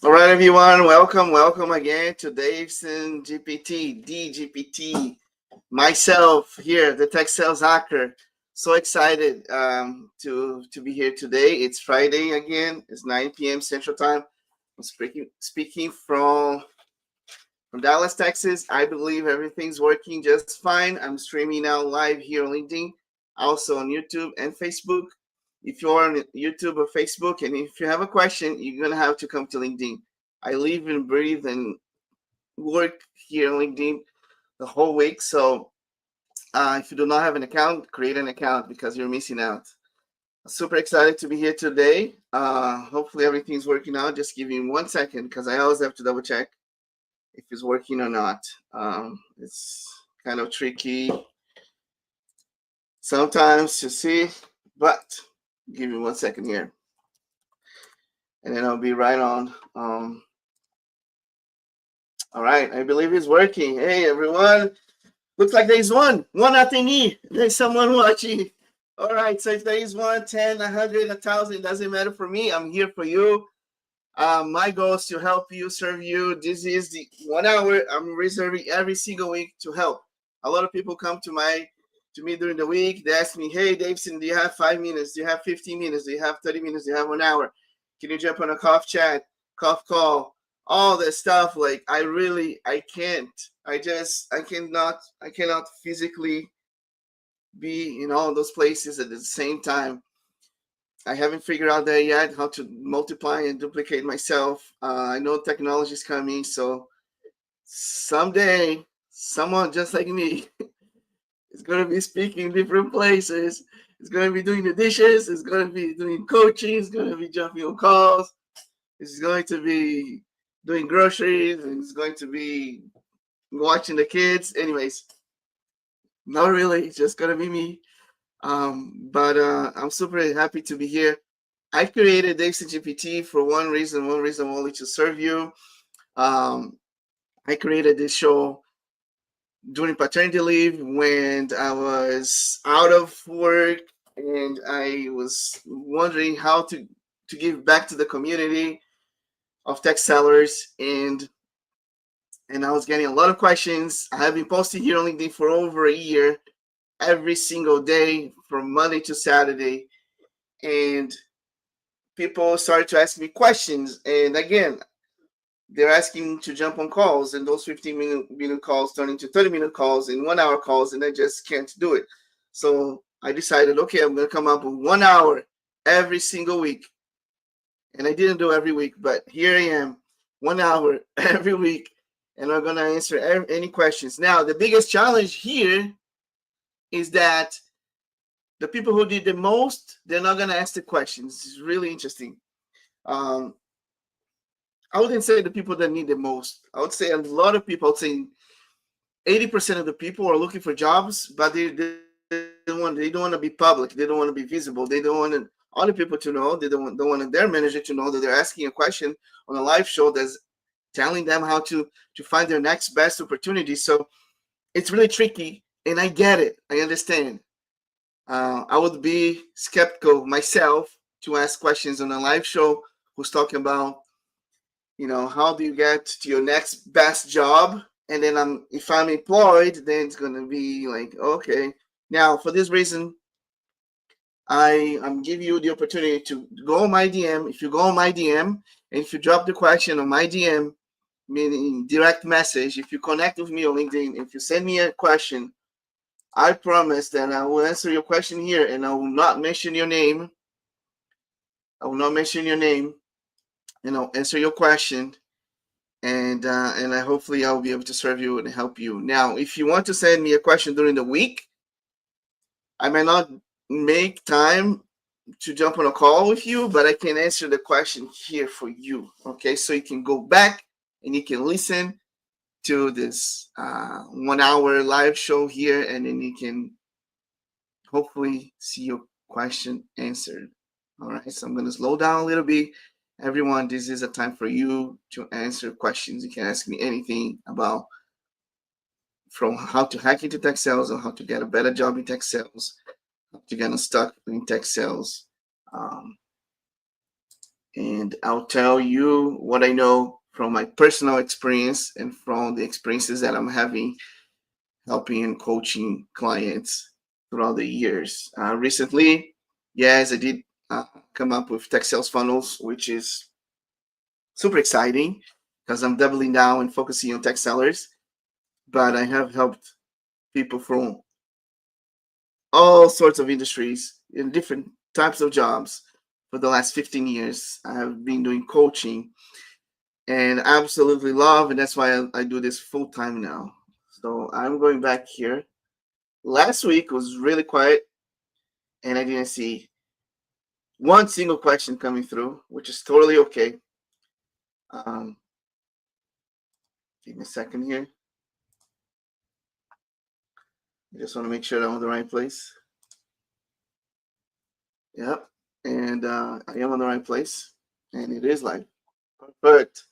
All right, everyone. Welcome again to Dayvisson GPT, DGPT. Myself here, the tech sales hacker. So excited to be here today. It's Friday again. It's 9 p.m. Central Time. I'm speaking from Dallas, Texas. I believe everything's working just fine. I'm streaming now live here on LinkedIn, also on YouTube and Facebook. If you're on YouTube or Facebook, and if you have a question, you're gonna have to come to LinkedIn. I live and breathe and work here on LinkedIn the whole week. So if you do not have an account, create an account because you're missing out. Super excited to be here today. Hopefully everything's working out. Just give me 1 second because I always have to double check if it's working or not. It's kind of tricky sometimes to see, but give me 1 second here. And then I'll be right on. All right, I believe it's working. Hey, everyone. Looks like there's one attendee. There's someone watching. All right, so if there is 1, 10, 100, 1,000, it doesn't matter for me. I'm here for you. My goal is to help you, serve you. This is the 1 hour I'm reserving every single week to help. A lot of people come to me during the week. They ask me, hey, Dayvisson, do you have 5 minutes? Do you have 15 minutes? Do you have 30 minutes? Do you have 1 hour? Can you jump on a cough chat, cough call, all this stuff? Like, I can't. I cannot physically be in all those places at the same time. I haven't figured out there yet how to multiply and duplicate myself. I know technology is coming, so someday someone just like me is going to be speaking different places. It's going to be doing the dishes. It's going to be doing coaching. It's going to be jumping on calls. It's going to be doing groceries. And it's going to be watching the kids. Anyways, not really. It's just going to be me. But I'm super happy to be here. I created Dayvisson GPT for one reason only, to serve you. I created this show during paternity leave when I was out of work and I was wondering how to give back to the community of tech sellers, and I was getting a lot of questions. I have been posting here on LinkedIn for over a year, every single day from Monday to Saturday, and people started to ask me questions. And again, they're asking to jump on calls, and those 15-minute calls turn into 30-minute calls and 1 hour calls, and I just can't do it. So I decided, okay, I'm going to come up with 1 hour every single week. And I didn't do every week, but here I am, 1 hour every week, and I'm going to answer any questions. Now, the biggest challenge here is that the people who did the most, they're not going to ask the questions. It's really interesting. I wouldn't say the people that need the most. I would say a lot of people, I would say 80% of the people are looking for jobs, but they don't want to be public. They don't want to be visible. They don't want other people to know. They don't want their manager to know that they're asking a question on a live show that's telling them how to find their next best opportunity. So it's really tricky, and I get it. I understand. I would be skeptical myself to ask questions on a live show who's talking about, how do you get to your next best job? And then if I'm employed, then it's going to be like, okay. Now, for this reason, I'm giving you the opportunity to go on my DM. If you go on my DM, and if you drop the question on my DM, meaning direct message, if you connect with me on LinkedIn, if you send me a question, I promise that I will answer your question here, and I will not mention your name. And I'll answer your question, and I hopefully I'll be able to serve you and help you. Now, if you want to send me a question during the week, I may not make time to jump on a call with you, but I can answer the question here for you. Okay, so you can go back and you can listen to this 1 hour live show here, and then you can hopefully see your question answered. All right, so I'm going to slow down a little bit. Everyone, this is a time for you to answer questions. You can ask me anything about from how to hack into tech sales, or how to get a better job in tech sales, how to get unstuck in tech sales. and I'll tell you what I know from my personal experience and from the experiences that I'm having helping and coaching clients throughout the years. Recently, yes, I did come up with tech sales funnels, which is super exciting because I'm doubling down and focusing on tech sellers. But I have helped people from all sorts of industries in different types of jobs for the last 15 years. I have been doing coaching and I absolutely love, and that's why I do this full time now. So I'm going back here. Last week was really quiet and I didn't see one single question coming through, which is totally okay. Um, Give me a second here. I just want to make sure I'm in the right place. Yep. And I am on the right place. And it is live. Perfect.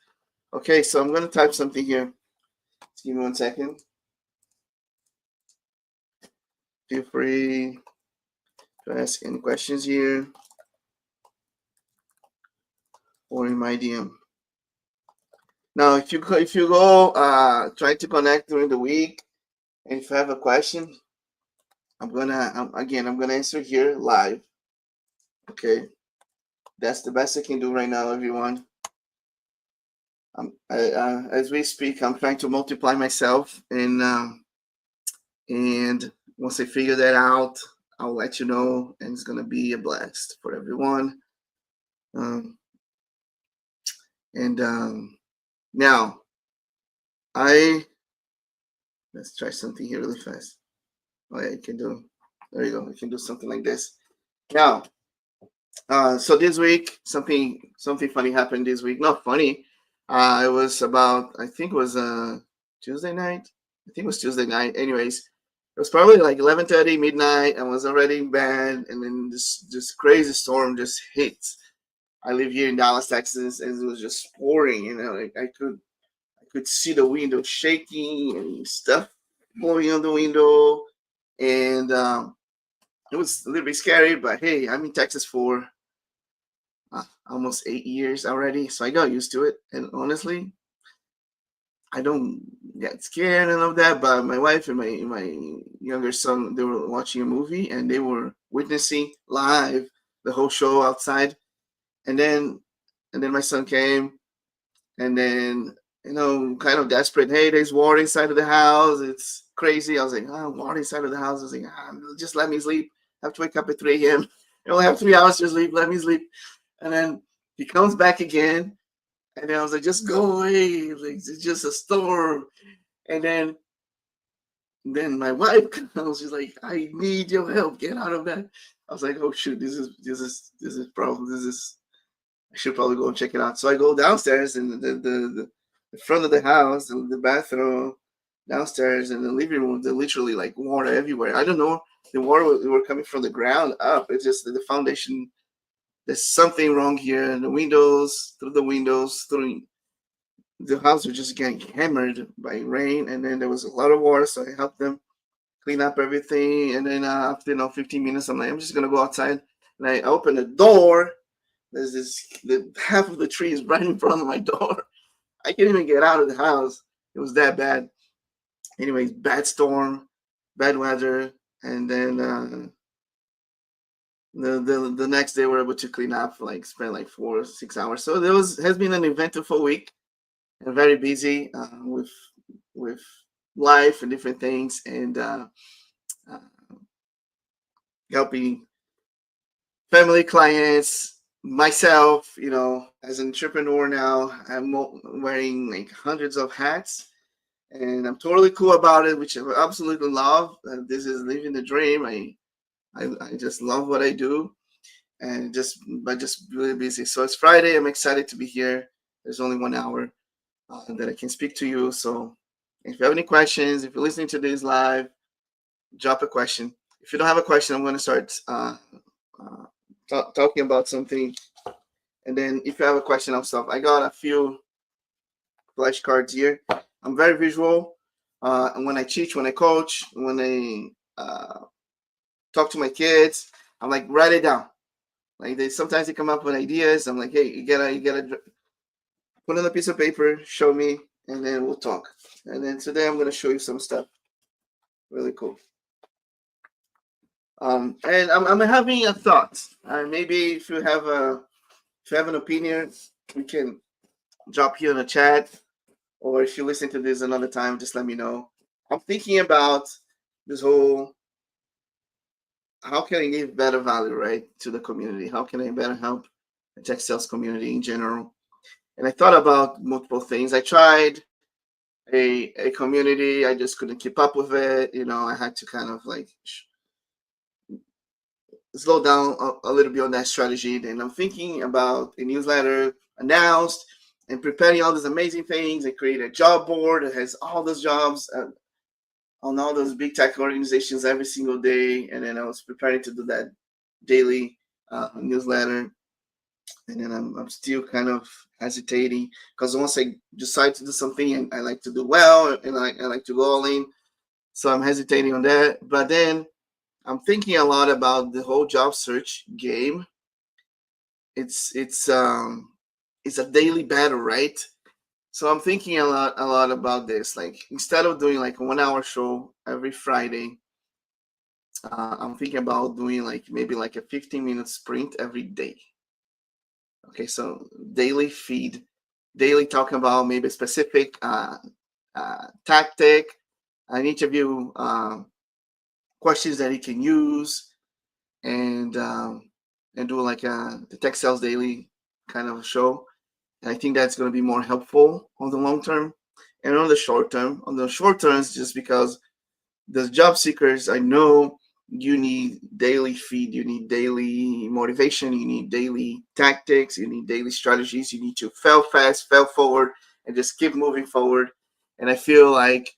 Okay, so I'm going to type something here. Just give me 1 second. Feel free to ask any questions here or in my DM. Now, if you go try to connect during the week, and if you have a question, I'm gonna answer here live. Okay, that's the best I can do right now, everyone. As we speak, I'm trying to multiply myself, and once I figure that out, I'll let you know, and it's gonna be a blast for everyone. Now, let's try something here really fast. Oh yeah, you can do. There you go. You can do something like this. Now, so this week, something funny happened this week. Not funny. It was about, I think it was Tuesday night. I think it was Tuesday night. Anyways, it was probably like 11:30 midnight. I was already in bed, and then this crazy storm just hit. I live here in Dallas, Texas, and it was just pouring. You know, like I could see the window shaking and stuff blowing on the window, and it was a little bit scary. But hey, I'm in Texas for almost 8 years already, so I got used to it. And honestly, I don't get scared and all that. But my wife and my younger son, they were watching a movie and they were witnessing live the whole show outside. And then my son came, and then kind of desperate. Hey, there's water inside of the house. It's crazy. I was like, oh, water inside of the house. I was like, just let me sleep. I have to wake up at 3 a.m. I only have 3 hours to sleep. Let me sleep. And then he comes back again. And then I was like, just go away. Like, it's just a storm. And then my wife comes. She's like, I need your help. Get out of bed. I was like, oh shoot, this is problem. I should probably go and check it out. So I go downstairs in the front of the house, the bathroom, downstairs in the living room. They're literally like water everywhere. I don't know. The water were coming from the ground up. It's just the foundation. There's something wrong here. And the windows, through the house was just getting hammered by rain. And then there was a lot of water. So I helped them clean up everything. And then after 15 minutes, I'm like, I'm just going to go outside. And I open the door. There's half of the tree is right in front of my door. I can't even get out of the house. It was that bad. Anyways, bad storm, bad weather. And then the next day we're able to clean up, like spend like 4 or 6 hours. So there has been an eventful week and very busy with life and different things, and helping family, clients, myself. As an entrepreneur now, I'm wearing like hundreds of hats, and I'm totally cool about it, which I absolutely love. This is living the dream. I just love what I do, and just really busy. So it's Friday. I'm excited to be here. There's only 1 hour that I can speak to you. So if you have any questions, if you're listening to this live, drop a question. If you don't have a question, I'm going to start talking about something. And then if you have a question, I'll stop. I got a few flashcards here. I'm very visual. And when I teach, when I coach, when I talk to my kids, I'm like, write it down. Like sometimes they come up with ideas. I'm like, hey, you gotta put on a piece of paper, show me, and then we'll talk. And then today I'm gonna show you some stuff. Really cool. And I'm having a thought. Maybe if you have an opinion, you can drop here in the chat, or if you listen to this another time, just let me know. I'm thinking about this whole, how can I give better value, right, to the community? How can I better help the tech sales community in general? And I thought about multiple things. I tried a community. I just couldn't keep up with it. I had to kind of like slow down a little bit on that strategy. Then I'm thinking about a newsletter announced and preparing all these amazing things. I created a job board that has all those jobs on all those big tech organizations every single day. And then I was preparing to do that daily newsletter. And then I'm still kind of hesitating, because once I decide to do something, I like to do well, and I like to go all in. So I'm hesitating on that. But then I'm thinking a lot about the whole job search game. It's a daily battle, right? So I'm thinking a lot about this. Like, instead of doing like a 1 hour show every Friday, I'm thinking about doing like maybe like a 15-minute sprint every day. Okay, so daily feed, daily talking about maybe a specific tactic, an interview questions that he can use, and do like the Tech Sales Daily kind of show. And I think that's going to be more helpful on the long term. And on the short term, it's just because the job seekers, I know you need daily feed, you need daily motivation, you need daily tactics, you need daily strategies, you need to fail fast, fail forward, and just keep moving forward. And I feel like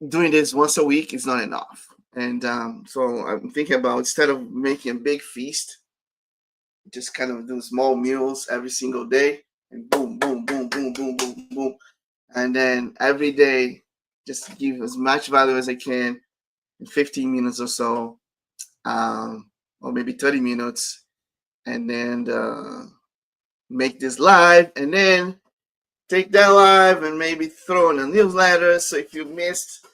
doing this once a week is not enough. And so I'm thinking about, instead of making a big feast, just kind of do small meals every single day, and boom, boom, boom, boom, boom, boom, boom. And then every day, just give as much value as I can in 15 minutes or so, or maybe 30 minutes, and then make this live, and then take that live and maybe throw in a newsletter. So if you missed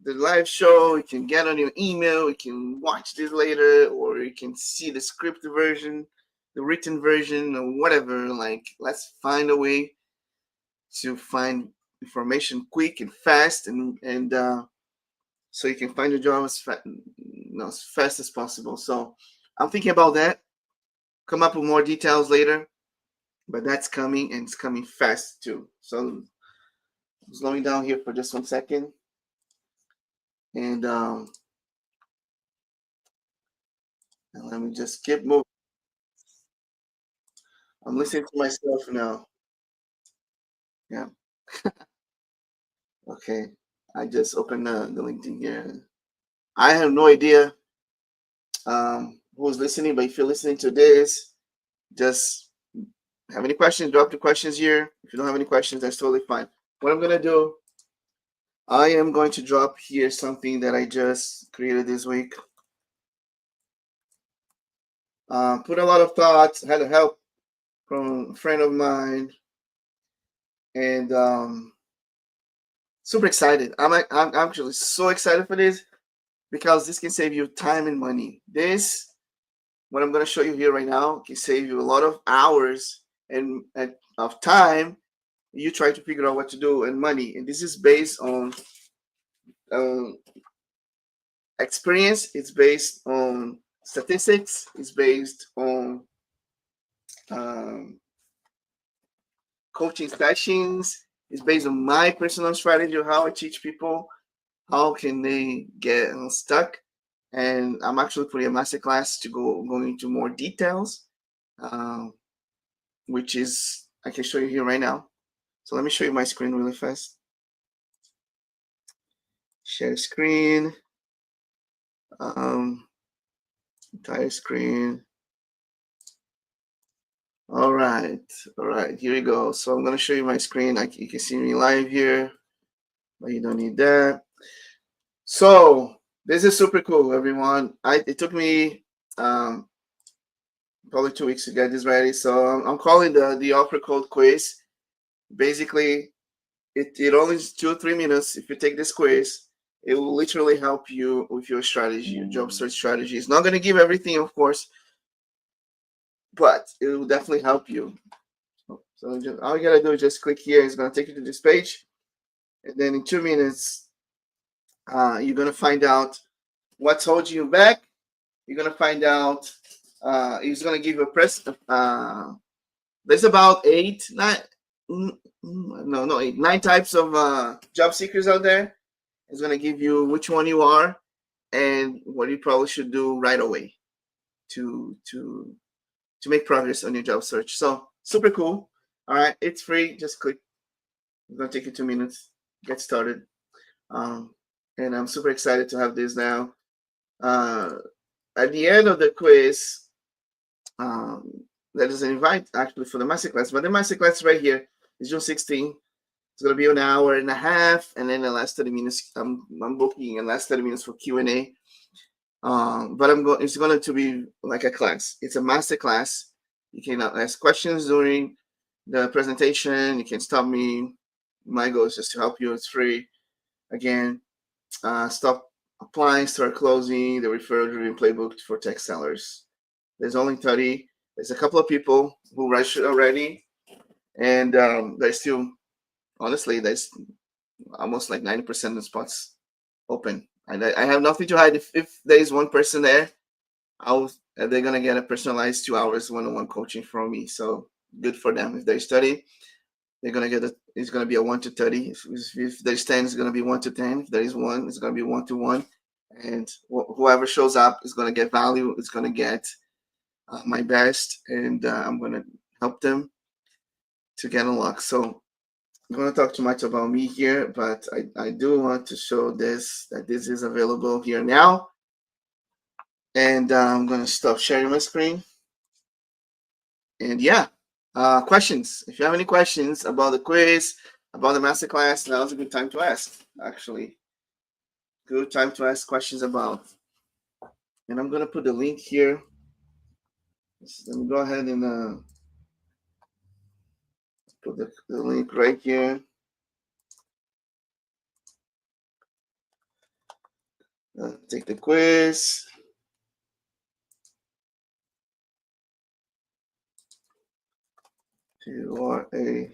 the live show, you can get on your email, you can watch this later, or you can see the scripted version, the written version, or whatever. Like, let's find a way to find information quick and fast, and so you can find your job as fast as possible. So I'm thinking about that. Come up with more details later, but that's coming, and it's coming fast too. So I'm slowing down here for just 1 second, and let me just keep moving. I'm listening to myself now. Yeah. Okay. I just opened the LinkedIn here. I have no idea who's listening, but if you're listening to this, just have any questions, drop the questions here. If you don't have any questions, that's totally fine. What I'm gonna do, I am going to drop here something that I just created this week. Put a lot of thoughts, had help from a friend of mine, and super excited. I'm actually so excited for this, because this can save you time and money. This, what I'm going to show you here right now, can save you a lot of hours and of time. You try to figure out what to do, and money. And this is based on experience. It's based on statistics. It's based on coaching sessions. It's based on my personal strategy of how I teach people how can they get unstuck. And I'm actually putting a masterclass to go into more details, which is, I can show you here right now. So let me show you my screen really fast. Share screen, entire screen. All right, here we go. So I'm gonna show you my screen. You can see me live here, but you don't need that. So this is super cool, everyone. It took me probably 2 weeks to get this ready. So I'm calling the offer code quiz. Basically, it only is 2 or 3 minutes. If you take this quiz, it will literally help you with your strategy, your job search strategy. It's not going to give everything, of course, but it will definitely help you. So just, all you gotta do is just click here. It's gonna take you to this page, and then in 2 minutes, you're gonna find out what's holding you back. You're gonna find out. It's gonna give you a press. There's about 9 types of job seekers out there. It's gonna give you which one you are and what you probably should do right away to make progress on your job search. So super cool. All right, it's free. Just click. It's gonna take you 2 minutes. Get started. And I'm super excited to have this now. At the end of the quiz, there is an invite actually for the masterclass, but the masterclass right here is June 16th. It's gonna be an hour and a half, and then the last 30 minutes. I'm booking the last 30 minutes for Q&A. But it's going to be like a class. It's a master class. You can ask questions during the presentation. You can stop me. My goal is just to help you. It's free. Again, stop applying, start closing the referral-driven playbook for tech sellers. There's only 30. There's a couple of people who registered already, and there's still, honestly, there's almost like 90% of the spots open. And I have nothing to hide. If there is one person there, they're gonna get a personalized 2 hours one-on-one coaching from me. So good for them. If they study, they're gonna get it's gonna be a 1 to 30. If there's 10, it's gonna be 1 to 10. If there is 1, it's gonna be 1 to 1. And whoever shows up is gonna get value. It's gonna get my best, and I'm gonna help them to get unlocked. So I'm going to talk too much about me here, but I do want to show that this is available here now. And I'm going to stop sharing my screen. And yeah, questions. If you have any questions about the quiz, about the masterclass, now's a good time to ask, actually. Good time to ask questions about. And I'm going to put the link here. Let me go ahead and put the link right here. Take the quiz. You are a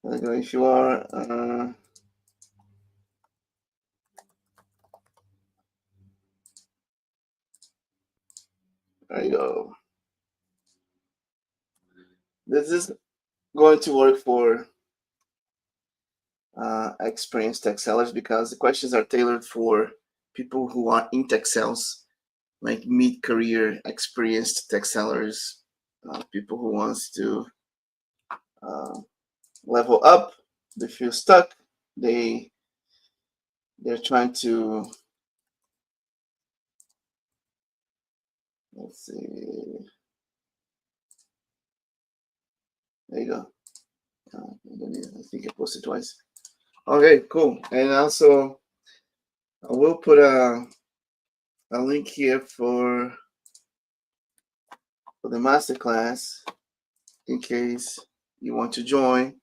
if you are there you go. This is going to work for experienced tech sellers because the questions are tailored for people who are in tech sales, like mid-career experienced tech sellers, people who wants to level up. They feel stuck. They're trying to, let's see. There you go. I think I posted twice. Okay, cool. And also, I will put a link here for the masterclass in case you want to join.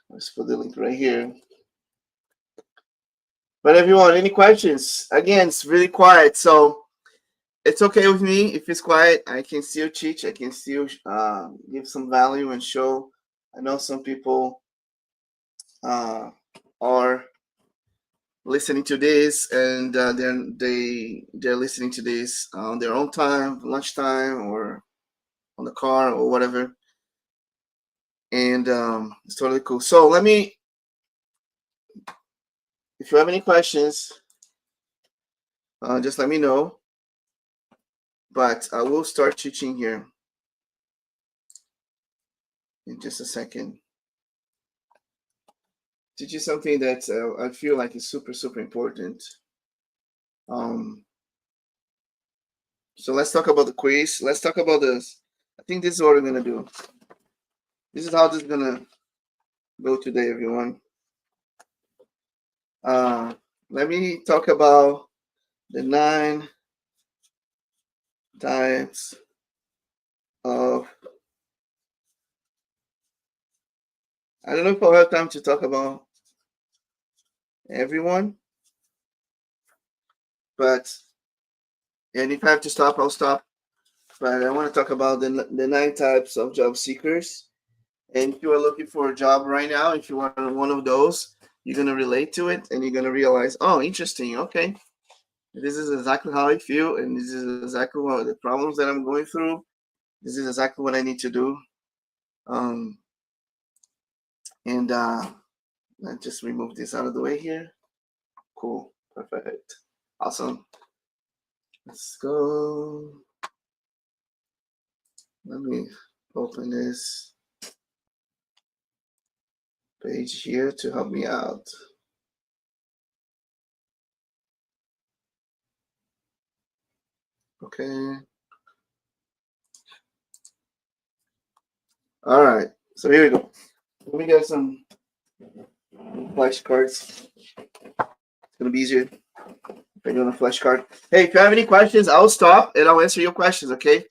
Let's put the link right here. But everyone, any questions? Again, it's really quiet, so it's okay with me if it's quiet. I can still teach. I can still give some value and show. I know some people are listening to this, and they're listening to this on their own time, lunchtime, or on the car or whatever. And it's totally cool. So let me. If you have any questions, just let me know. But I will start teaching here in just a second. Teach you something that I feel like is super, super important. So let's talk about the quiz. Let's talk about this. I think this is what we're gonna do. This is how this is gonna go today, everyone. Let me talk about the 9 types of. I don't know if I'll have time to talk about everyone, but and if I have to stop, I'll stop. But I want to talk about the 9 types of job seekers. And if you are looking for a job right now, if you are one of those, you're gonna relate to it, and you're gonna realize, oh, interesting. Okay, this is exactly how I feel, and this is exactly what the problems that I'm going through. This is exactly what I need to do. Um, and let's just remove this out of the way here. Cool, perfect, awesome. Let's go. Let me open this page here to help me out. Okay. All right. So here we go. Let me get some flashcards. It's gonna be easier if I do on a flashcard. Hey, if you have any questions, I'll stop and I'll answer your questions. Okay.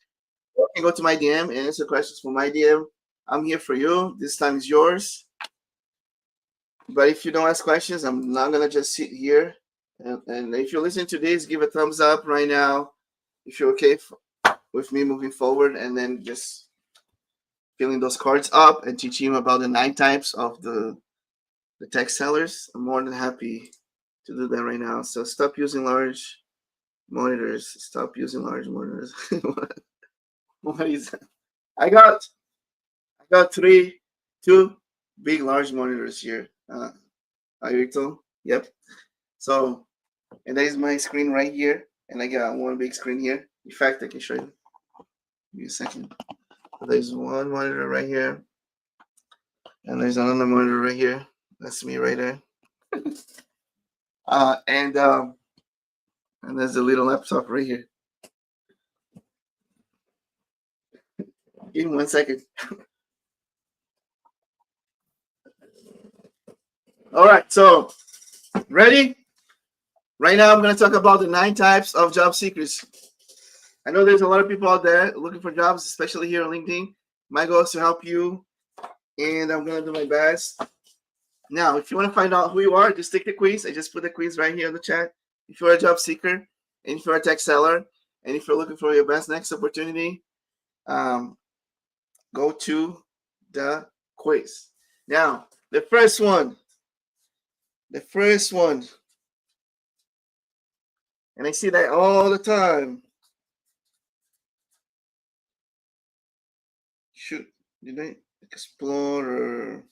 You can go to my DM and answer questions from my DM. I'm here for you. This time is yours. But if you don't ask questions, I'm not gonna just sit here. And if you're listening to this, give a thumbs up right now if you're okay with me moving forward, and then just filling those cards up and teaching you about the 9 types of the tech sellers. I'm more than happy to do that right now. So stop using large monitors. Stop using large monitors. What is that? I got 2 big large monitors here. Yep. So, and that is my screen right here, and I got 1 big screen here. In fact, I can show you. Give me a second. So there's 1 monitor right here, and there's another monitor right here. That's me right there. And there's a little laptop right here. Give me 1 second. All right, so ready? Right now, I'm going to talk about the 9 types of job seekers. I know there's a lot of people out there looking for jobs, especially here on LinkedIn. My goal is to help you, and I'm going to do my best. Now, if you want to find out who you are, just take the quiz. I just put the quiz right here in the chat. If you're a job seeker, and if you're a tech seller, and if you're looking for your best next opportunity, go to the quiz. Now, the first one, and I see that all the time. Shoot, did I Explorer?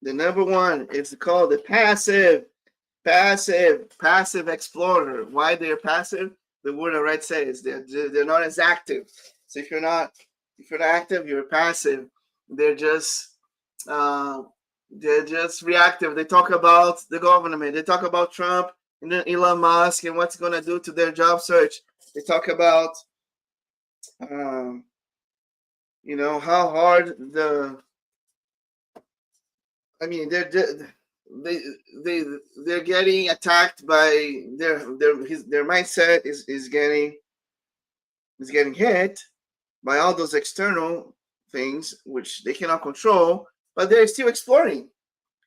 The number one is called the passive explorer. Why they're passive? The word I read says they're not as active. So if you're not active, you're passive. They're just reactive. They talk about the government. They talk about Trump and Elon Musk and what's going to do to their job search. They talk about how hard they're getting attacked by their mindset is getting hit by all those external things which they cannot control, but they're still exploring.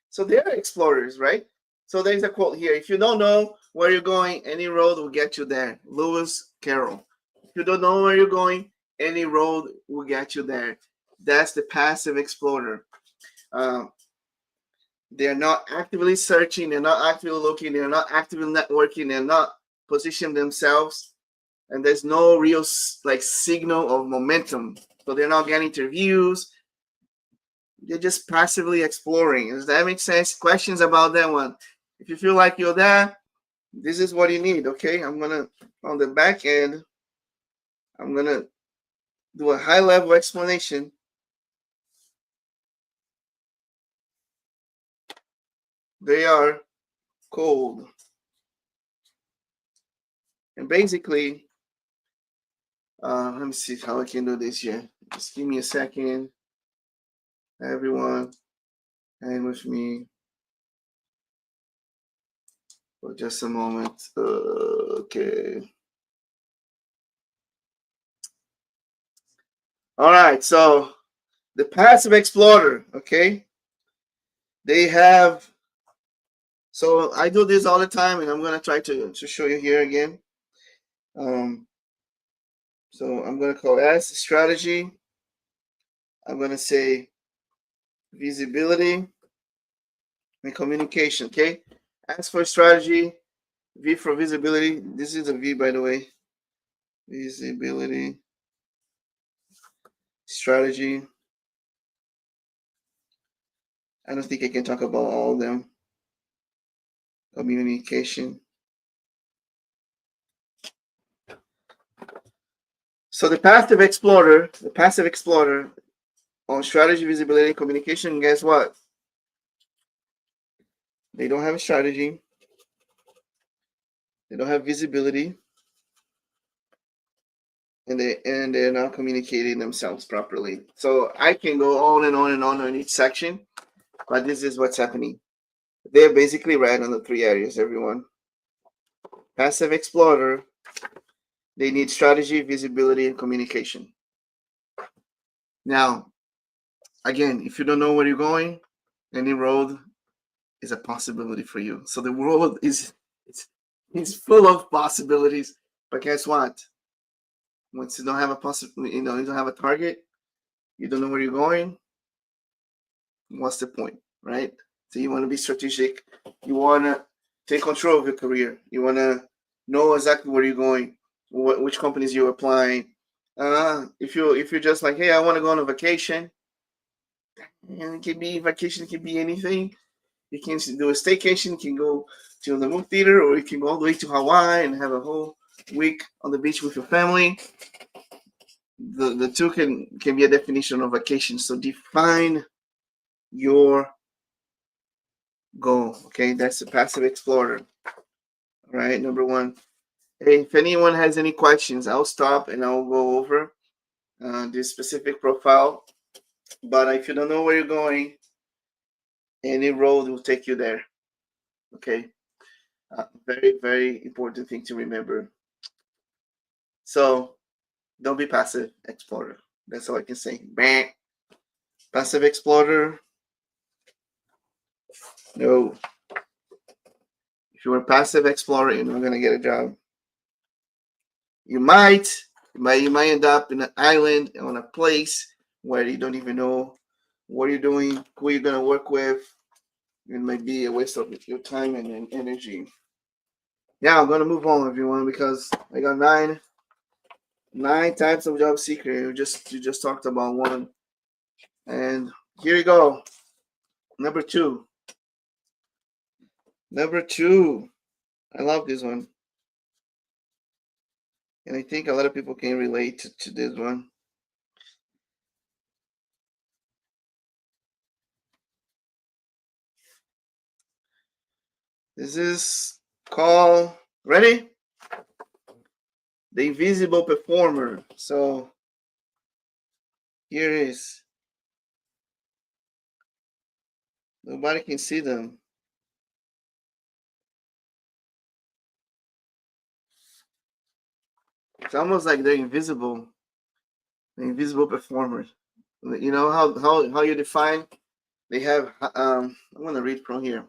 So they're explorers, right? So there's a quote here: if you don't know where you're going, any road will get you there. Lewis Carroll. If you don't know where you're going, any road will get you there. That's the passive explorer. They're not actively searching, they're not actively looking, they're not actively networking, they're not positioning themselves, and there's no real signal of momentum. So they're not getting interviews. They're just passively exploring. Does that make sense? Questions about that one? If you feel like you're there, this is what you need. Okay, I'm gonna on the back end, I'm gonna do a high-level explanation. They are cold. And basically, Let me see how I can do this here. Just give me a second. Everyone, hang with me for just a moment. Okay. All right. So the passive explorer, okay? They have. So I do this all the time, and I'm gonna try to show you here again. So I'm gonna call S strategy. I'm gonna say visibility and communication. Okay. S for strategy, V for visibility. This is a V, by the way. Visibility, strategy. I don't think I can talk about all of them. Communication. So the passive explorer on strategy, visibility, communication, guess what? They don't have a strategy. They don't have visibility. And they're not communicating themselves properly. So I can go on and on and on each section, but this is what's happening. They're basically red on the three areas, everyone. Passive explorer, they need strategy, visibility, and communication. Now, again, if you don't know where you're going, any road is a possibility for you. So the world is full of possibilities. But guess what? Once you don't have you don't have a target, you don't know where you're going. What's the point, right? So you want to be strategic. You want to take control of your career. You want to know exactly where you're going, which companies you're applying. If you're just like, hey, I want to go on a vacation, and it can be vacation, it can be anything. You can do a staycation, you can go to the movie theater, or you can go all the way to Hawaii and have a whole week on the beach with your family. The two can be a definition of vacation. So define your goal. Okay, that's the passive explorer. All right, number one. Hey, if anyone has any questions, I'll stop and I'll go over this specific profile. But if you don't know where you're going, any road will take you there. Okay, very, very important thing to remember. So don't be passive explorer. That's all I can say. Bang. Passive explorer. No. If you're a passive explorer, you're not gonna get a job. You might end up in an island on a place where you don't even know what you're doing, who you're gonna work with. It might be a waste of your time and energy. Yeah, I'm gonna move on, everyone, because I got nine types of job seeker. You just talked about one, and here you go. Number two. I love this one, and I think a lot of people can relate to this one. This is called, ready? The invisible performer. So here is, nobody can see them. It's almost like they're invisible. The invisible performers. You know how you define? They have I'm gonna read from here.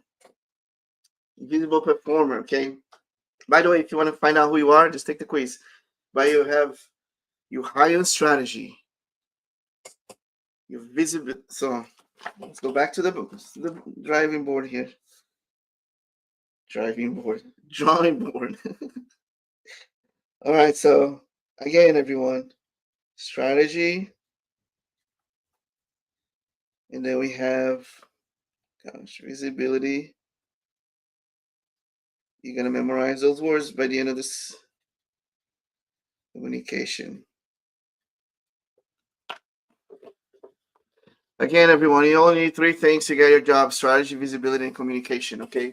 Invisible performer. Okay. By the way, if you want to find out who you are, just take the quiz. But you have your high strategy. Your visible. So let's go back to the driving board here. Drawing board. All right. So again, everyone, strategy, and then we have, visibility. You're gonna memorize those words by the end of this. Communication. Again, everyone, you only need three things to get your job: strategy, visibility, and communication. Okay.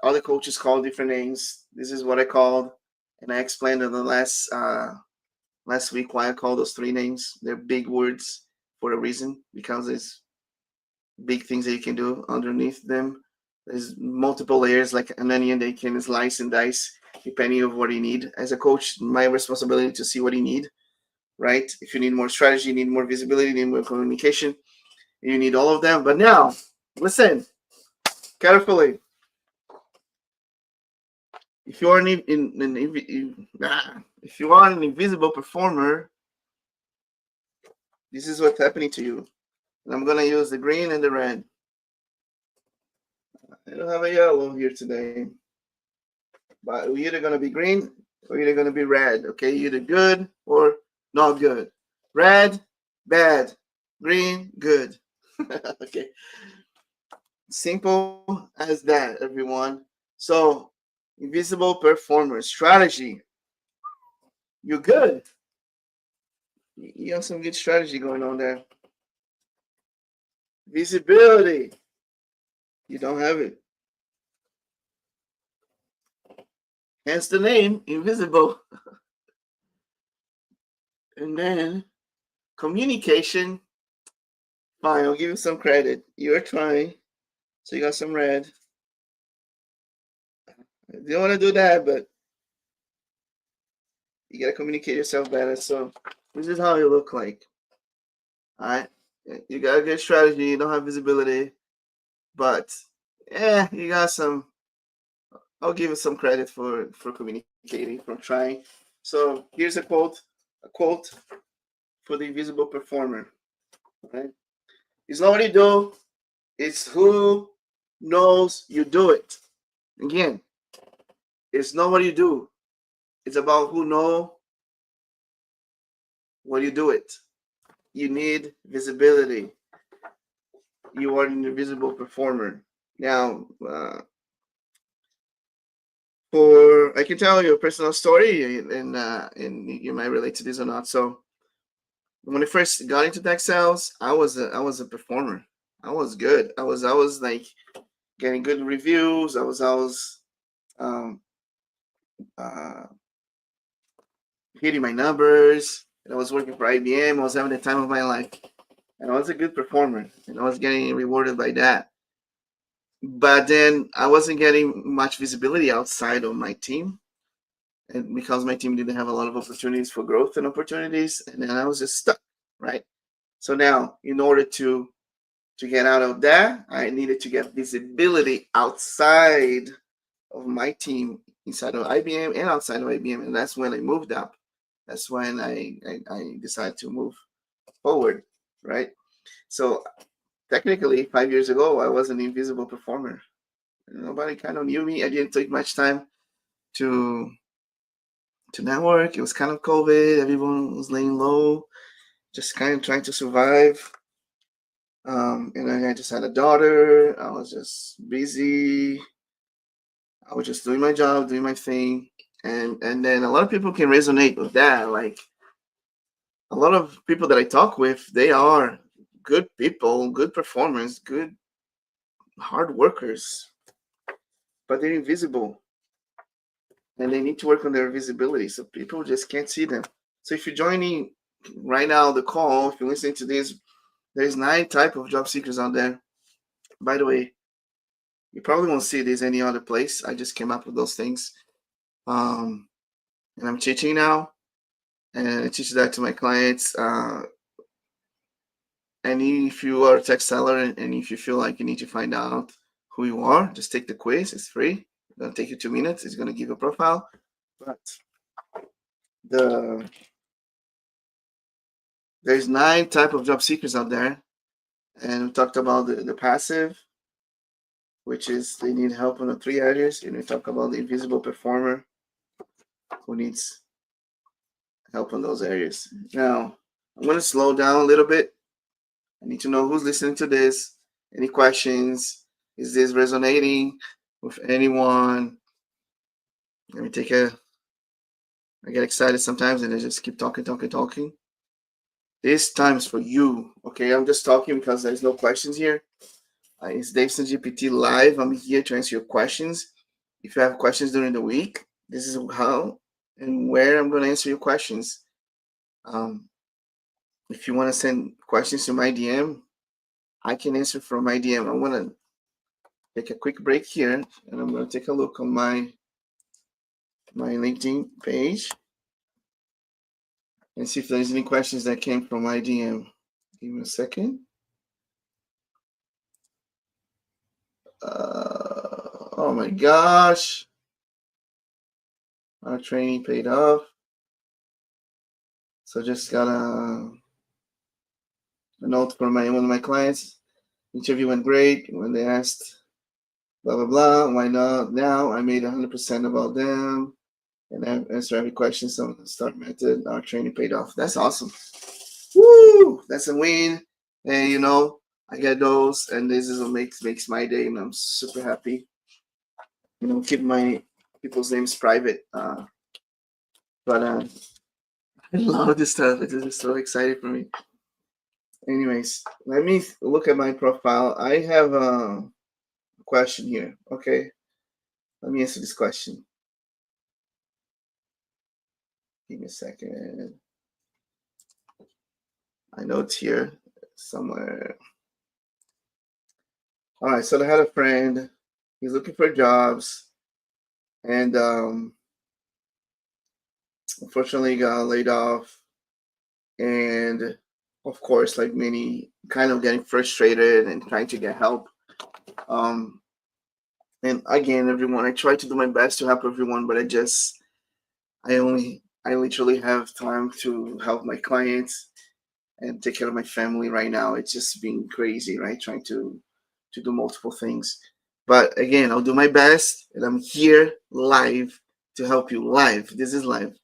Other coaches call different names. This is what I called, and I explained in the last last week why I call those three names. They're big words for a reason, because there's big things that you can do underneath them. There's multiple layers like an onion that you can slice and dice depending on what you need. As a coach, my responsibility to see what you need, right? If you need more strategy, you need more visibility, you need more communication, you need all of them. But now, listen carefully. If you are if you are an invisible performer, this is what's happening to you. And I'm gonna use the green and the red. I don't have a yellow here today, but we're either gonna be green or either gonna be red. Okay, either good or not good. Red, bad. Green, good. Okay, simple as that, everyone. So, invisible performer strategy. You're good. You have some good strategy going on there. Visibility. You don't have it. Hence the name, invisible. And then communication. Fine, I'll give you some credit. You're trying. So you got some red. You don't want to do that, but you got to communicate yourself better. So this is how you look like. All right. You got a good strategy. You don't have visibility. But, you got some. I'll give you some credit for communicating, for trying. So here's a quote for the invisible performer. Right? It's not what you do, it's who knows you do it. Again, it's not what you do, it's about who know what you do it. You need visibility. You are an invisible performer. Now, I can tell you a personal story, and you might relate to this or not. So, when I first got into tech sales, I was a performer. I was good. I was like getting good reviews. I was hitting my numbers. And I was working for IBM. I was having the time of my life, and I was a good performer, and I was getting rewarded by that. But then I wasn't getting much visibility outside of my team, and because my team didn't have a lot of opportunities for growth and opportunities, and then I was just stuck, right? So now, in order to get out of that, I needed to get visibility outside of my team, inside of IBM and outside of IBM, and that's when I moved up. That's when I decided to move forward, right? So technically, 5 years ago, I was an invisible performer. Nobody kind of knew me. I didn't take much time to network. It was kind of COVID. Everyone was laying low, just kind of trying to survive. And I just had a daughter. I was just busy. I was just doing my job, doing my thing. And then a lot of people can resonate with that. Like, a lot of people that I talk with, they are good people, good performers, good hard workers, but they're invisible. And they need to work on their visibility, so people just can't see them. So if you're joining right now the call, if you're listening to this, there's 9 types of job seekers out there. By the way, you probably won't see this any other place. I just came up with those things. And I'm teaching now, and I teach that to my clients. And if you are a tech seller, and if you feel like you need to find out who you are, just take the quiz. It's free. It's going to take you 2 minutes. It's going to give you a profile. But there's 9 types of job seekers out there. And we talked about the passive, which is they need help in the 3 areas. And we talk about the invisible performer who needs help in those areas. Now, I'm going to slow down a little bit. I need to know who's listening to this. Any questions? Is this resonating with anyone? Let me I get excited sometimes and I just keep talking. This time's for you, okay? I'm just talking because there's no questions here. It's Dayvisson GPT Live. I'm here to answer your questions. If you have questions during the week, this is how and where I'm going to answer your questions. If you want to send questions to my DM, I can answer from my DM. I'm gonna take a quick break here, and I'm gonna take a look on my LinkedIn page and see if there's any questions that came from my DM. Give me a second. Oh my gosh. Our training paid off. So just got a note from one of my clients. Interview went great. When they asked, blah, blah, blah, why not now? I made 100% about them. And I answer every question. So the start method, our training paid off. That's awesome. Woo! That's a win. And you know, I get those, and this is what makes my day, and I'm super happy. You know, keep my people's names private. But I love this stuff. It is so exciting for me. Anyways, let me look at my profile. I have a question here. Okay, let me answer this question. Give me a second. I know it's here somewhere. All right, so I had a friend. He's looking for jobs, and unfortunately got laid off. And of course, like many, kind of getting frustrated and trying to get help. And again, everyone, I try to do my best to help everyone, but I literally have time to help my clients and take care of my family right now. It's just been crazy, right? Trying to do multiple things. But again, I'll do my best, and I'm here live to help you live. This is live.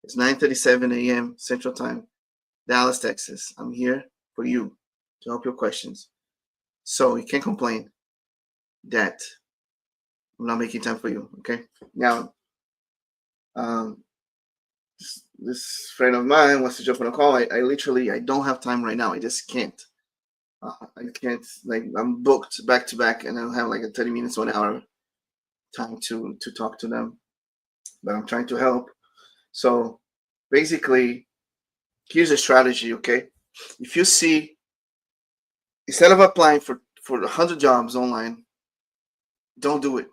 It's 9:37 a.m. Central Time, Dallas, Texas. I'm here for you to help your questions. So you can't complain that I'm not making time for you, okay? Now, this friend of mine wants to jump on a call. I literally, I don't have time right now. I just can't. I can't, like, I'm booked back to back, and I'll have like a 30 minutes, 1 hour time to talk to them. But I'm trying to help. So basically, here's a strategy, okay? If you see, instead of applying for 100 jobs online, don't do it.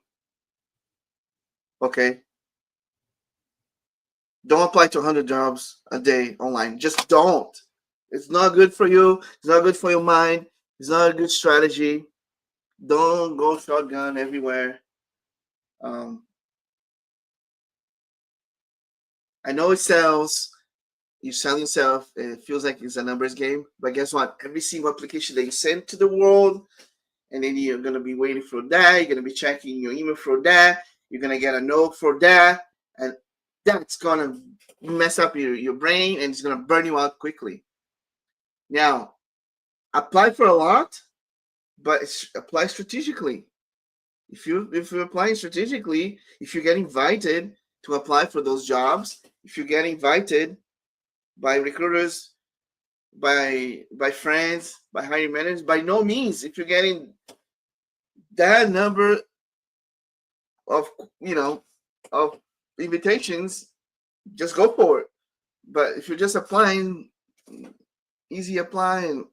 Okay? Don't apply to 100 jobs a day online. Just don't. It's not good for you. It's not good for your mind. It's not a good strategy. Don't go shotgun everywhere. I know it sells. You sell yourself. It feels like it's a numbers game. But guess what? Every single application that you send to the world, and then you're going to be waiting for that. You're going to be checking your email for that. You're going to get a note for that. And that's going to mess up your brain, and it's going to burn you out quickly. Now, apply for a lot, but apply strategically. If you're applying strategically, if you get invited to apply for those jobs, if you get invited by recruiters, by friends, by hiring managers, by no means, if you're getting that number of of invitations, just go for it. But if you're just applying, easy apply and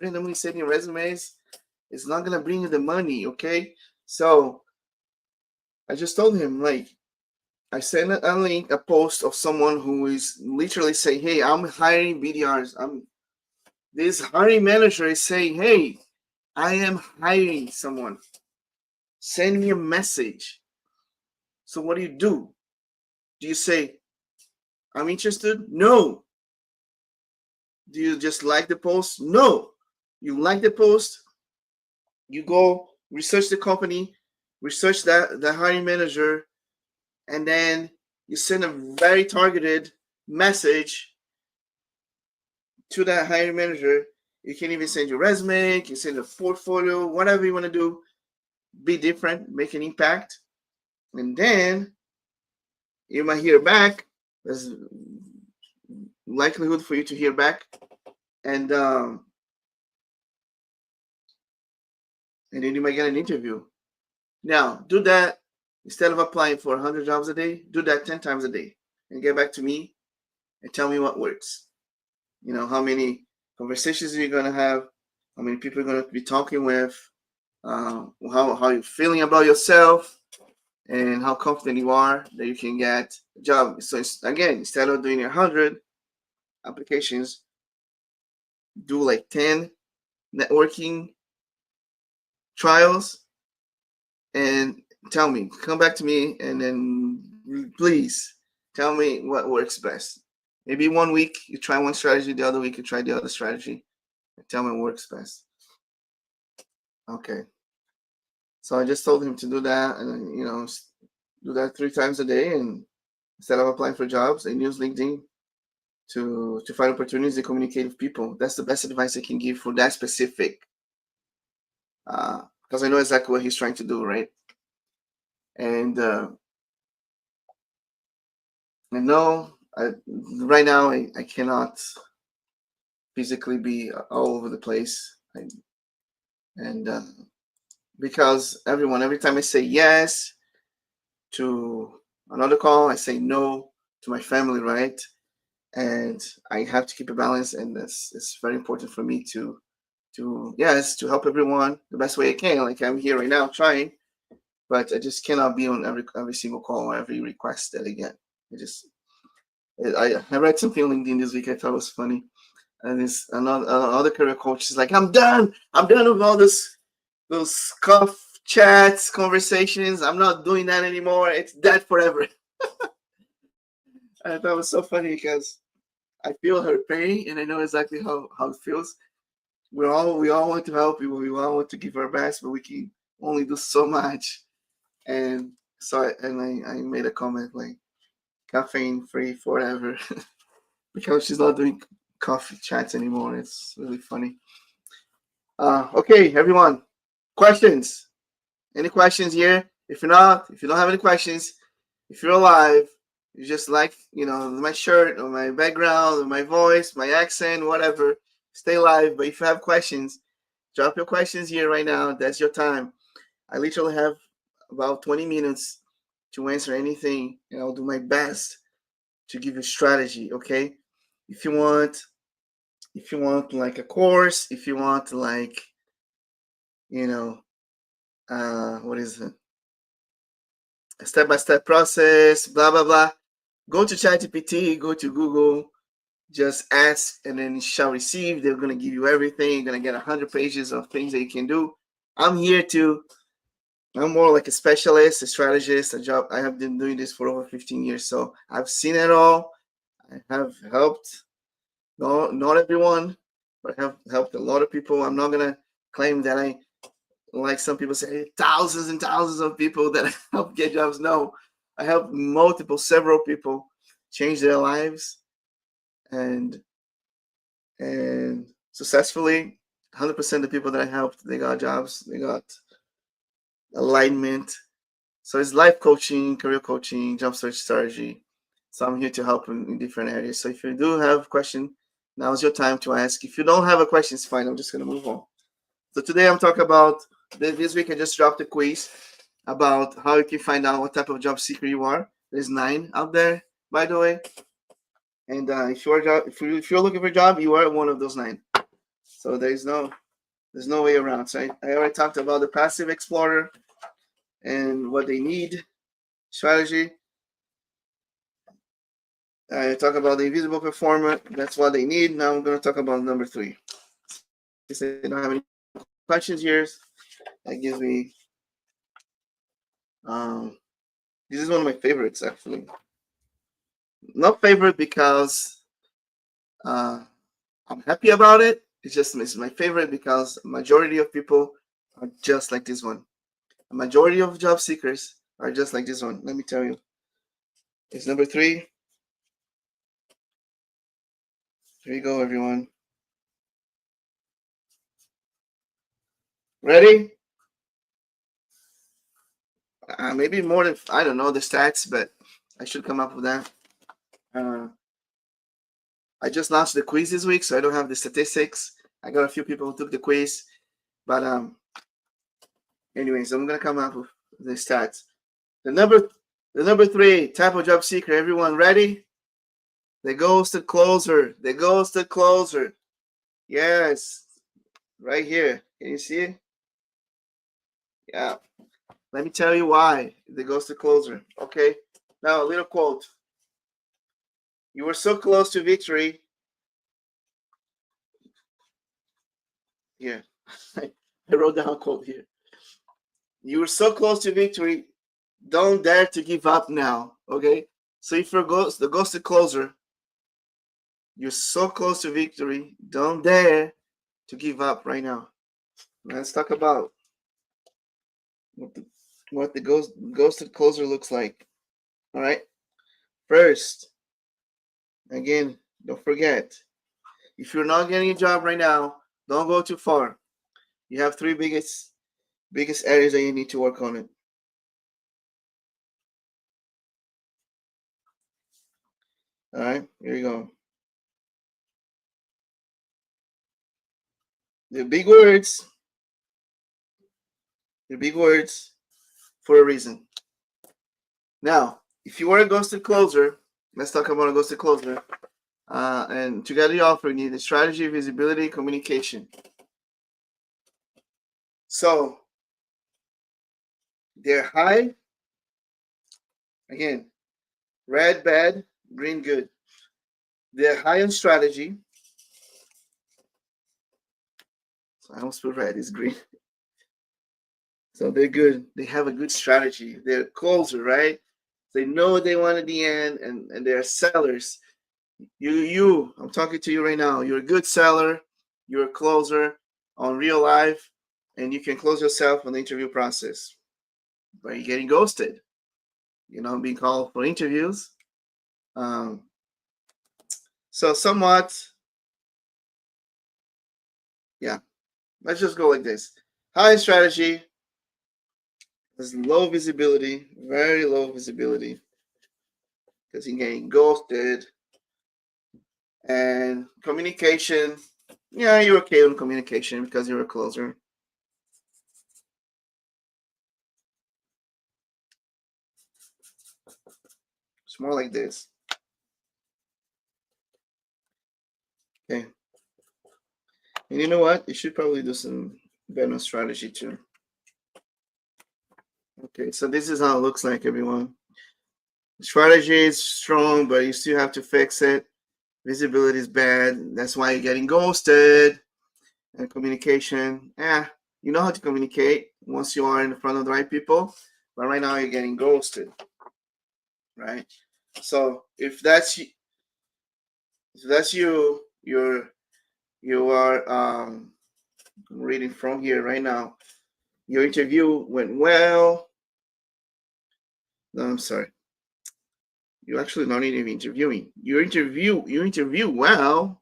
randomly sending resumes, it's not gonna bring you the money, okay? So I just told him, like, I sent a link, a post of someone who is literally saying, hey, I'm hiring BDRs. This hiring manager is saying, hey, I am hiring someone. Send me a message. So what do? Do you say, I'm interested? No. Do you just like the post? No. You like the post, you go research the company, research the hiring manager, and then you send a very targeted message to that hiring manager. You can even send your resume, you can send a portfolio, whatever you want to do. Be different, make an impact, and then you might hear back. There's likelihood for you to hear back, and then you might get an interview. Now, do that instead of applying for 100 jobs a day. Do that 10 times a day, and get back to me and tell me what works. You know, how many conversations you're gonna have, how many people you're gonna be talking with, how you're feeling about yourself, and how confident you are that you can get a job. So again, instead of doing 100 applications, do like 10 networking trials and tell me, come back to me, and then please tell me what works best. Maybe 1 week you try one strategy, the other week you try the other strategy, and tell me what works best. Okay. So I just told him to do that, and do that 3 times a day, and instead of applying for jobs, and use LinkedIn to find opportunities and communicate with people. That's the best advice I can give for that specific, because I know exactly what he's trying to do, right? And no, right now I cannot physically be all over the place, and because every time I say yes to another call, I say no to my family, right? And I have to keep a balance, and it's very important for me to help everyone the best way I can. Like I'm here right now trying, but I just cannot be on every single call or every request that I get. I read something on LinkedIn this week I thought was funny, and it's another career coach is like, I'm done with all those cuff chats, conversations. I'm not doing that anymore. It's dead forever. I thought it was so funny because I feel her pain, and I know exactly how it feels. We all want to help people. We all want to give our best, but we can only do so much. And so I made a comment like, caffeine free forever, because she's not doing coffee chats anymore. It's really funny. Okay, everyone, questions? Any questions here? If you don't have any questions, if you're alive, you just like, my shirt or my background or my voice, my accent, whatever, stay alive. But if you have questions, drop your questions here right now. That's your time. I literally have about 20 minutes to answer anything, and I'll do my best to give you strategy, okay? If you want like a course, if you want like, what is it? A step-by-step process, blah, blah, blah. Go to ChatGPT, go to Google, just ask, and then you shall receive. They're going to give you everything. You're going to get 100 pages of things that you can do. I'm more like a specialist, a strategist, a job. I have been doing this for over 15 years, so I've seen it all. I have helped, not everyone, but I have helped a lot of people. I'm not going to claim that I, like some people say, thousands and thousands of people that I help get jobs. No, I helped several people change their lives, and successfully. 100% of the people that I helped, they got jobs, they got alignment. So it's life coaching, career coaching, job search strategy. So I'm here to help in different areas. So if you do have a question, now's your time to ask. If you don't have a question, it's fine. I'm just going to move on. So today I'm talking about, this week I just dropped a quiz about how you can find out what type of job seeker you are. There's 9 out there, by the way. And if you're looking for a job, you are one of those 9. So there's no way around. So I already talked about the passive explorer and what they need, strategy. I talk about the invisible performer. That's what they need. Now I'm going to talk about number 3. Since I don't have any questions here, that gives me. This is one of my favorites, actually. Not favorite because I'm happy about it. It's my favorite because majority of people are just like this one. A majority of job seekers are just like this one. Let me tell you. It's number 3. Here you go, everyone. Ready? Maybe more than, I don't know the stats, but I should come up with that. I just launched the quiz this week, so I don't have the statistics. I got a few people who took the quiz, but anyways, I'm gonna come up with the stats. The number 3 type of job seeker. Everyone ready? The ghosted closer. The ghosted closer. Yes. Right here. Can you see it? Yeah. Let me tell you why the ghosted closer. Okay. Now, a little quote. You were so close to victory. Here. I wrote down a quote here. You were so close to victory. Don't dare to give up now. Okay. So if you're the ghosted closer, you're so close to victory. Don't dare to give up right now. Let's talk about what the ghosted closer looks like. All right. First, again, don't forget, if you're not getting a job right now, don't go too far. You have three biggest areas that you need to work on it. All right, here you go. The big words. The big words for a reason. Now, if you are a ghosted closer, let's talk about a ghosted closer. And to get the offer, you need the strategy, visibility, communication. So they're high. Again, red bad, green good. They're high on strategy. So I almost put red, it's green. So they're good. They have a good strategy. They're closer, right? They know what they want at the end, and they're sellers. I'm talking to you right now. You're a good seller. You're a closer on real life, and you can close yourself on the interview process. But you're getting ghosted. You're not being called for interviews. So somewhat, yeah. Let's just go like this. High strategy. There's low visibility, very low visibility, because you're getting ghosted. And communication, yeah, you're okay on communication because you're a closer. It's more like this. Okay. And you know what? You should probably do some better strategy too. Okay, so this is how it looks like, everyone. Strategy is strong, but you still have to fix it. Visibility is bad. That's why you're getting ghosted. And communication, you know how to communicate once you are in front of the right people, but right now you're getting ghosted, right? So if that's you, you are reading from here right now. Your interview went well. No, I'm sorry. You're actually not even interviewing. You interview well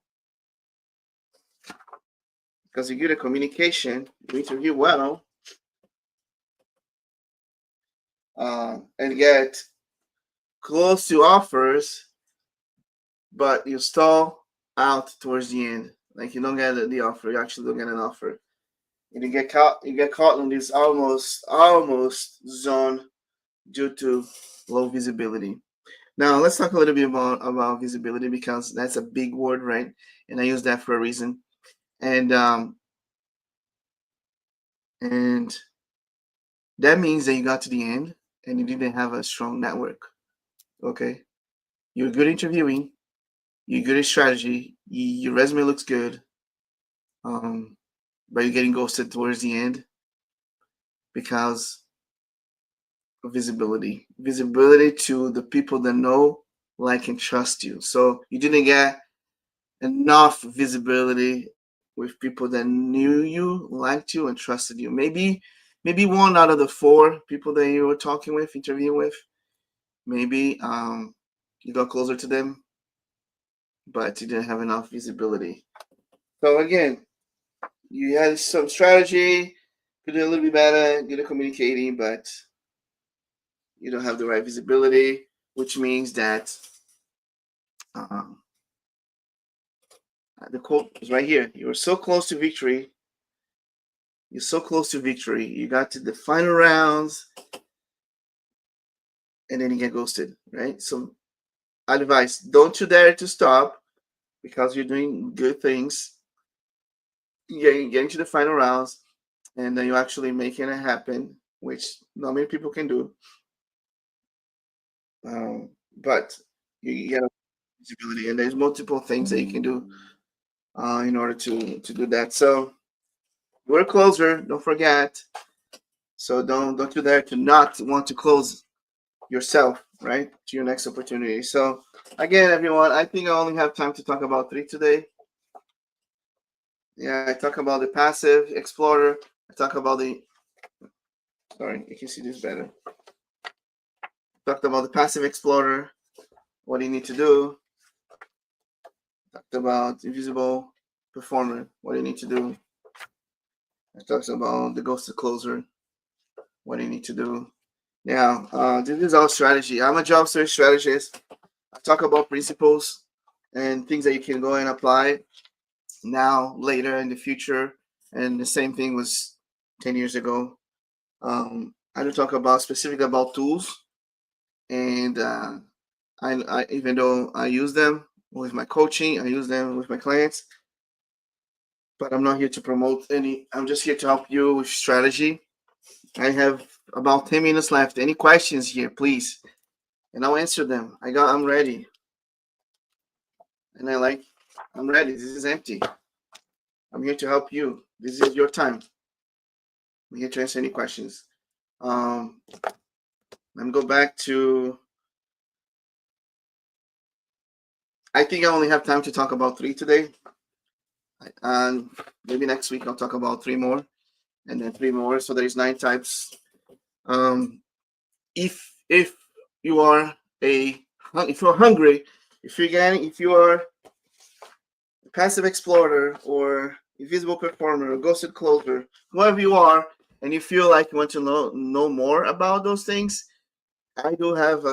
because you're good at communication. You interview well, and get close to offers, but you stall out towards the end. Like you don't get the offer. You actually don't get an offer. And you get caught in this almost zone due to low visibility. Now let's talk a little bit about visibility, because that's a big word, right? And I use that for a reason. And that means that you got to the end and you didn't have a strong network. Okay, you're good interviewing, you're good at strategy, your resume looks good, but you're getting ghosted towards the end because of visibility to the people that know, like, and trust you. So you didn't get enough visibility with people that knew you, liked you, and trusted you. Maybe one out of the four people that you were talking with, interviewing with, maybe you got closer to them, but you didn't have enough visibility. So again, you had some strategy, could do a little bit better, good at communicating, but you don't have the right visibility, which means that the quote is right here. You were so close to victory. You're so close to victory. You got to the final rounds, and then you get ghosted, right? So advice: don't you dare to stop, because you're doing good things. Getting to the final rounds, and then you're actually making it happen, which not many people can do. But you get a visibility, and there's multiple things that you can do in order to do that. So we're a closer, don't forget. So don't you dare to not want to close yourself, right, to your next opportunity. So again, everyone, I think I only have time to talk about 3 today. Yeah, I talk about the passive explorer. I talk about the, sorry, you can see this better. Talked about the passive explorer, what you need to do. Talked about invisible performer, what you need to do. I talked about the ghosted closer, what you need to do. Now, this is our strategy. I'm a job search strategist. I talk about principles and things that you can go and apply now, later in the future. And the same thing was 10 years ago. I don't talk about specific about tools, and I even though I use them with my coaching, I use them with my clients, but I'm not here to promote any. I'm just here to help you with strategy. I have about 10 minutes left. Any questions here, please, and I'll answer them. I'm ready, and I'm ready. This is empty. I'm here to help you. This is your time. I'm here to answer any questions. Let me go back to. I think I only have time to talk about 3 today. And maybe next week I'll talk about 3 more, and then 3 more. So there's 9 types. If you are if you're hungry, if you are a passive explorer or invisible performer or ghosted closer, whoever you are, and you feel like you want to know more about those things, I do have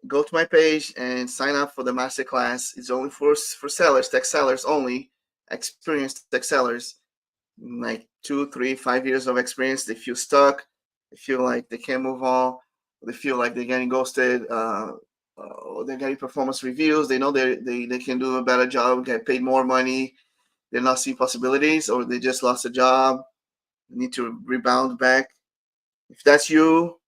go to my page and sign up for the masterclass. It's only for sellers, tech sellers only, experienced tech sellers, like 2, 3, 5 years of experience. They feel stuck. They feel like they can't move on. They feel like they're getting ghosted. They're getting performance reviews. They know they can do a better job, get paid more money. They're not seeing possibilities, or they just lost a job. They need to rebound back. If that's you,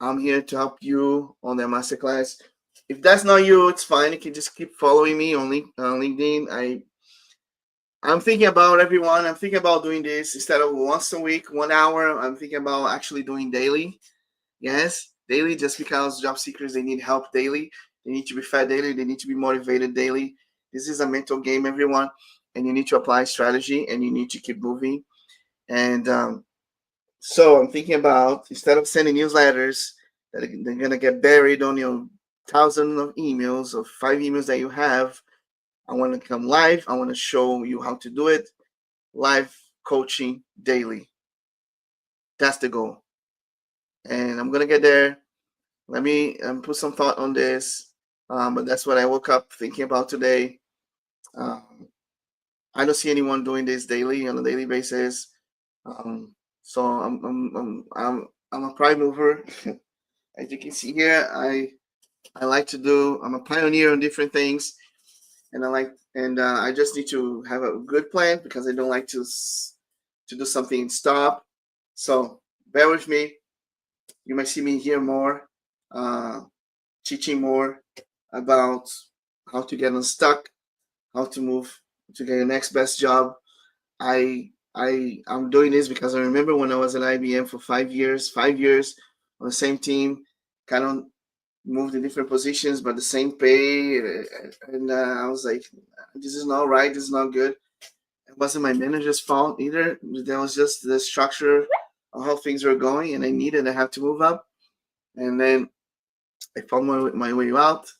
I'm here to help you on that masterclass. If that's not you, it's fine. You can just keep following me on LinkedIn. I'm thinking about everyone. I'm thinking about doing this instead of once a week, 1 hour. I'm thinking about actually doing daily. Yes, daily, just because job seekers, they need help daily. They need to be fed daily. They need to be motivated daily. This is a mental game, everyone. And you need to apply strategy, and you need to keep moving. And so I'm thinking about, instead of sending newsletters that they're going to get buried on your thousands of emails or 5 emails that you have, I want to come live. I want to show you how to do it. Live coaching daily. That's the goal. And I'm going to get there. Let me put some thought on this. But that's what I woke up thinking about today. I don't see anyone doing this daily on a daily basis. So I'm a prime mover. As you can see here, I like to do. I'm a pioneer on different things, and I just need to have a good plan, because I don't like to do something and stop. So bear with me. You might see me here more, teaching more about how to get unstuck, how to move to get your next best job. I'm doing this because I remember when I was at IBM for 5 years on the same team, kind of moved in different positions, but the same pay. And I was like, this is not right. This is not good. It wasn't my manager's fault either. There was just the structure of how things were going, and I have to move up. And then I found my way out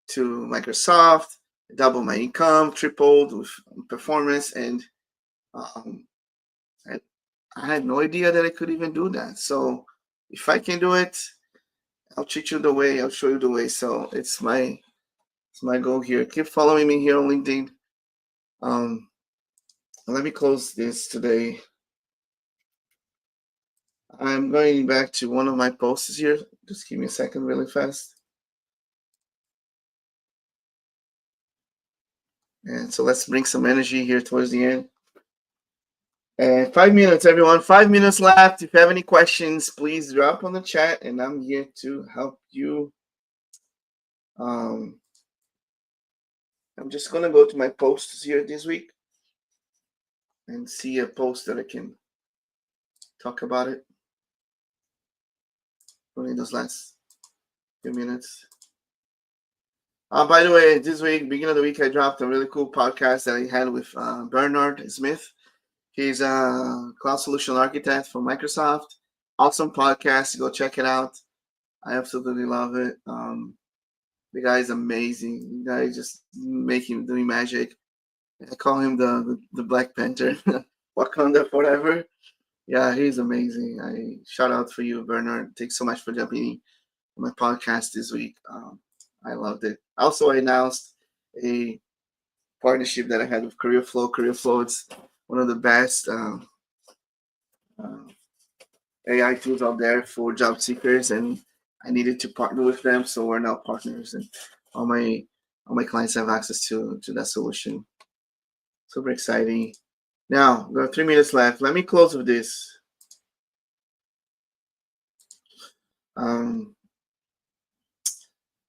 to Microsoft, doubled my income, tripled with performance, and I had no idea that I could even do that. So if I can do it, I'll teach you the way. I'll show you the way. So it's my goal here. Keep following me here on LinkedIn. Let me close this today. I'm going back to one of my posts here. Just give me a second really fast. And so let's bring some energy here towards the end. And 5 minutes, everyone. 5 minutes left. If you have any questions, please drop on the chat, and I'm here to help you. I'm just gonna go to my posts here this week and see a post that I can talk about it. Only those last few minutes. By the way, this week, beginning of the week, I dropped a really cool podcast that I had with Bernard Smith. He's a cloud solution architect for Microsoft. Awesome podcast. Go check it out. I absolutely love it. The guy is amazing. The guy is just doing magic. I call him the Black Panther, Wakanda forever. Yeah, he's amazing. I shout out for you, Bernard. Thanks so much for jumping on my podcast this week. I loved it. Also, I announced a partnership that I had with Career Flow. Career Flow is one of the best AI tools out there for job seekers, and I needed to partner with them, so we're now partners, and all my clients have access to that solution. Super exciting. Now, we have 3 minutes left. Let me close with this.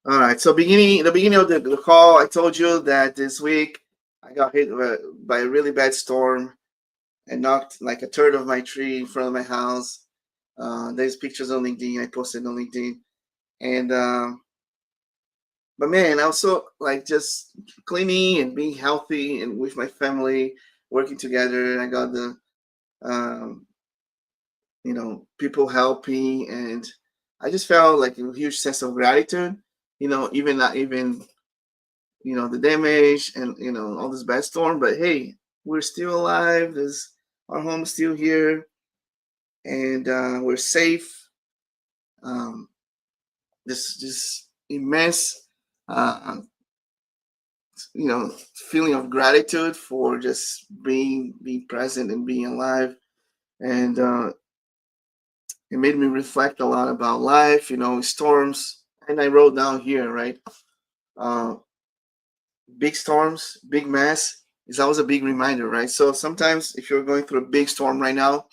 All right. So the beginning of the call, I told you that this week I got hit by a really bad storm and knocked like a third of my tree in front of my house. There's pictures on LinkedIn. I posted on LinkedIn, and but man, also like just cleaning and being healthy and with my family working together. I got the people helping, and I just felt like a huge sense of gratitude. Even not even the damage and all this bad storm, but hey, we're still alive. Our home's still here, and we're safe. This immense feeling of gratitude for just being present and being alive, and it made me reflect a lot about life, storms. And I wrote down here, right? Big storms, big mess is always a big reminder, right? So sometimes if you're going through a big storm right now,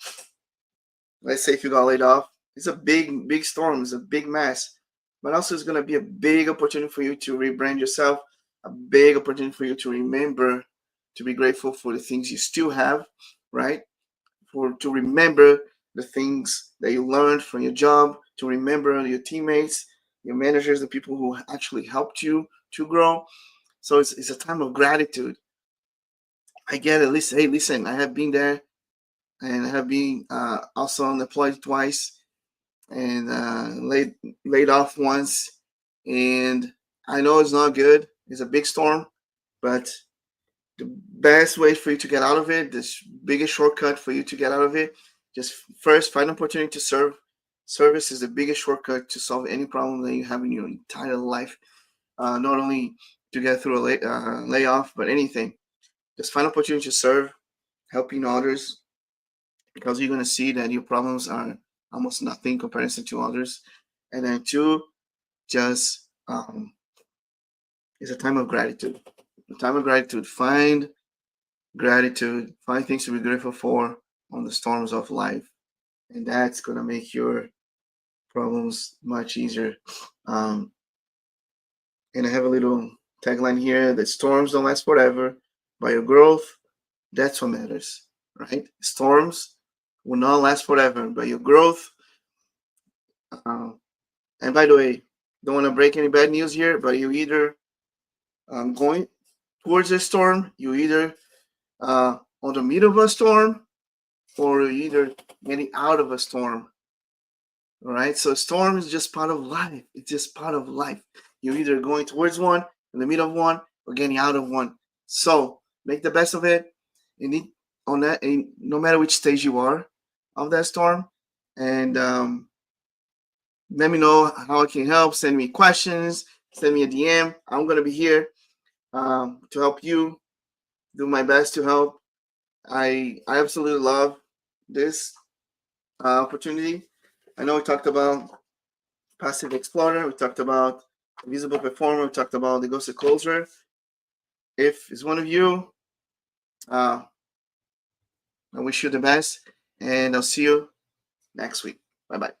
let's say if you got laid off, it's a big storm, it's a big mess, but also it's going to be a big opportunity for you to rebrand yourself, a big opportunity for you to remember to be grateful for the things you still have, right? To remember the things that you learned from your job, to remember your teammates, your managers, the people who actually helped you to grow. So it's a time of gratitude. I get it. Hey, listen, I have been there, and I have been also unemployed twice, and laid off once. And I know it's not good. It's a big storm, but the best way for you to get out of it, this biggest shortcut for you to get out of it, just first find an opportunity to serve. Service is the biggest shortcut to solve any problem that you have in your entire life. Not only to get through a layoff, but anything. Just find an opportunity to serve, helping others, because you're going to see that your problems are almost nothing in comparison to others. And then two, just it's a time of gratitude. A time of gratitude. Find gratitude. Find things to be grateful for on the storms of life, and that's going to make your problems much easier. And I have a little tagline here that storms don't last forever, but your growth, that's what matters, right? Storms will not last forever, but your growth. And by the way, don't want to break any bad news here, but you either going towards a storm, you either on the middle of a storm, or you're either getting out of a storm. All right, so storm is just part of life. It's just part of life. You're either going towards one, in the middle of one, or getting out of one. So make the best of it. No matter which stage you are of that storm, and let me know how I can help. Send me questions. Send me a DM. I'm gonna be here to help you. Do my best to help. I absolutely love this opportunity. I know we talked about Passive Explorer. We talked about Visible Performer. We talked about the Ghosted Closer. if it's one of you, I wish you the best, and I'll see you next week. Bye-bye.